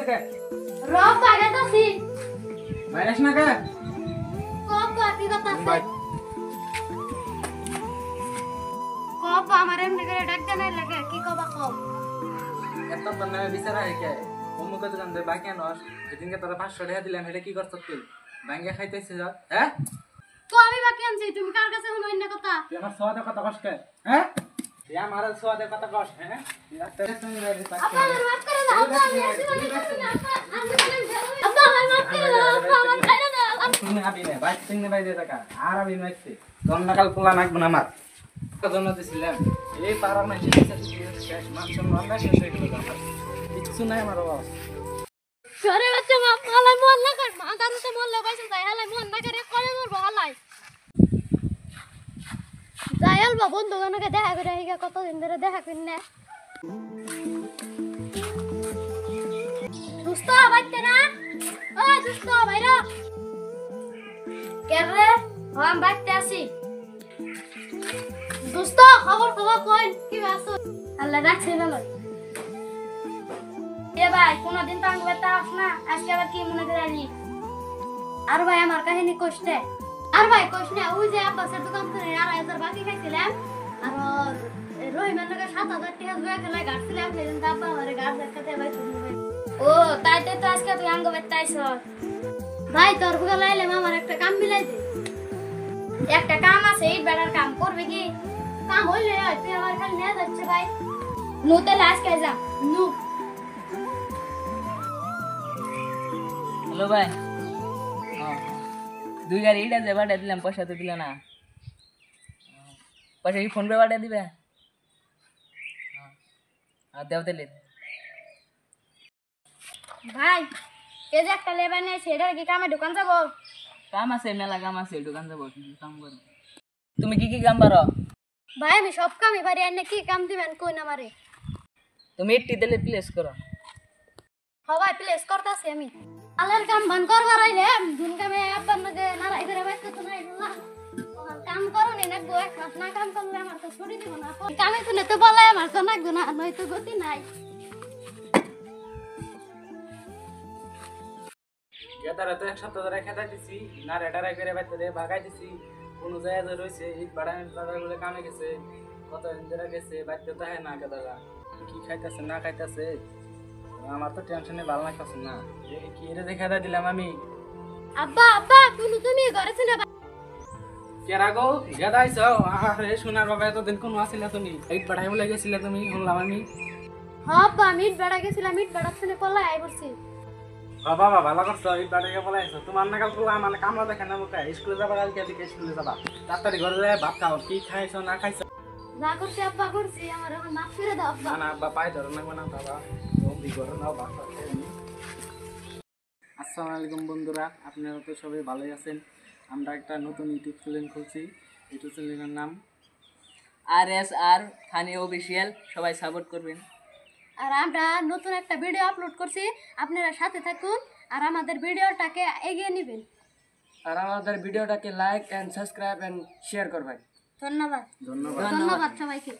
কে রব আগে তাছি ভাইরাস না কে কপ কি কথা আছে কপ আমার এমনি করে ডাকতে নাই লাগে কি কবা কপ এত বন্যা বিচার হয় কে অমুক দোকান দে বাকি আনস এদিনকে তোরা 500 টাকা দিলাম এটা কি করছ তুই ভাঙ্গা খাইতেছিস হ্যাঁ তো আমি বাকি আনছি তুমি কার কাছে শুনো অন্য কথা তুই আমার সোয়াদে কথা কষ্ট কে হ্যাঁ তুই আমার সোয়াদে কথা কষ্ট হ্যাঁ ডাক্তার সঙ্গে রাখি আপা আমার মাফ করে দাও আপা আমি আসি না আপা আমার মাফ করে দাও আপা আমার খাইরা দাও তুমি আবি না ভাই তুমি ভাই দে টাকা আর আবি নাইছে দন্ডকাল পোলা নাকব না আমার জন্য দিছিলাম এই পাড়ার মাঝে শেষ মাংস রান্না শেষ হয়ে গেল আমার কিছু নাই আমার বাবা সরে বাচ্চা মাফ হালাই মন না কর মা দারু তো মন লাগাইছ যাই হালাই মন না করে করে মরবো হালাই যাইল বা বন্ধু গনকে দেখা করে হিগা কতদিন ধরে দেখা করি না দুস্ত বাইতে না ও দুস্ত বাইরা কেরে আমি বাইতে আসি দুস্ত খবর খবর কই কি আছো আল্লাহ রাখছে ভালো এ ভাই কোনদিন তো আঙ্গুর তাস না আজকে আবার কি মনে করে আলি আর ভাই আমার কাহিনী কষ্টে আর ভাই কষ্ট না ওই যে আব্বাসের দোকান থেকে 2,500 বাকি খাইছিলাম আর রহিমের নাকি 7,000 টাকা জুয়া খেলায় গাড়ছিলাম সেদিন তো আব্বা আমারে গাড় দেখাতে ভাই তুমি ও তাইতে তো আজকে তুই আঙ্গুর তাইছ ভাই তোর বুকে লাইলে আমার একটা কাম মিলাই দে একটা কাম আছে এই বেড়ার কাম করবে কি কাম হইলে তুই আমার খালি নিয়ে যাচ্ছে ভাই নুতে লাস্ট কে যা নু হ্যালো ভাই দুই গাড়ি ইটা যে বাড়া দিলাম পয়সা তো দিল না পয়সা কি ফোন পে বাড়া দিবে দেও দিলে ভাই এই যে একটা লেবার নিয়ে সেটা কি কামে দোকান যাবো কাম আছে মেলা কাম আছে দোকান যাবো কাম করো তুমি কি কি কাম পারো ভাই আমি সব কামই পারি আর কি কাম দিবেন কই না মারে তুমি একটি দিলে প্লেস করো ভাই প্লেস করতেছি আমি আলার কাম বান করবার আইলে দিন কামে আপনার নাকি নারাই করে বাইতে তো নাই না কাম করো নি না গো এক মাস না কাম করলে আমার তো ছুটি দিব না কামে তুলে তো বলাই আমার তো নাগো না নয়তো গতি নাই গেদারে তো এক সপ্তাহ ধরে খেতে দিছি না রেটারাই করে বাইতে দিয়ে ভাগাই দিছি কোনো জায়গায় রয়েছে ইট বাড়াই বলে কামে গেছে কত ধরে গেছে বাইতে তো হয় না গেদারা কি খাইতেছে না খাইতেছে আমার তো টেনশনে ভালো লাগতেছে না কি রে দেখা দিলাম আমি আব্বা আব্বা তুমি ঘরে শুনে কেরা গো গেদাইছ আরে সোনার বাবা এতদিন কোন আসিলা তুমি ইট বাড়াই বলে গেছিলে তুমি শুনলাম আমি হ্যাঁ আব্বা মিট বেড়া গেছিলাম মিট বেড়া শুনে পলাই আই পড়ছি বাবা ভালো করছো ইট বাড়াইকে বলাইছো তোমার নাগাল পোলা মানে কামলা দেখে না মুখে স্কুলে যাবা কালকে দিকে স্কুলে যাবা তাড়াতাড়ি ঘরে যায় ভাত খাও কি খাইছো না খাইছো যা করছি আব্বা করছি আমার এখন মাফ করে দাও আব্বা না না আব্বা পাই ধরো না না বাবা জলদি করে নাও ভাত আসসালামু আলাইকুম বন্ধুরা আপনারা তো সবাই ভালোই আছেন আমরা একটা নতুন ইউটিউব চ্যানেল খুলছি ইউটিউব চ্যানেলের নাম RSR ফানি অফিশিয়াল সবাই সাপোর্ট করবেন আর আমরা নতুন একটা ভিডিও আপলোড করছি আপনারা সাথে থাকুন আর আমাদের ভিডিওটাকে এগিয়ে নেবেন আর আমাদের ভিডিওটাকে like and subscribe and share করবেন ধন্যবাদ ধন্যবাদ ধন্যবাদ সবাইকে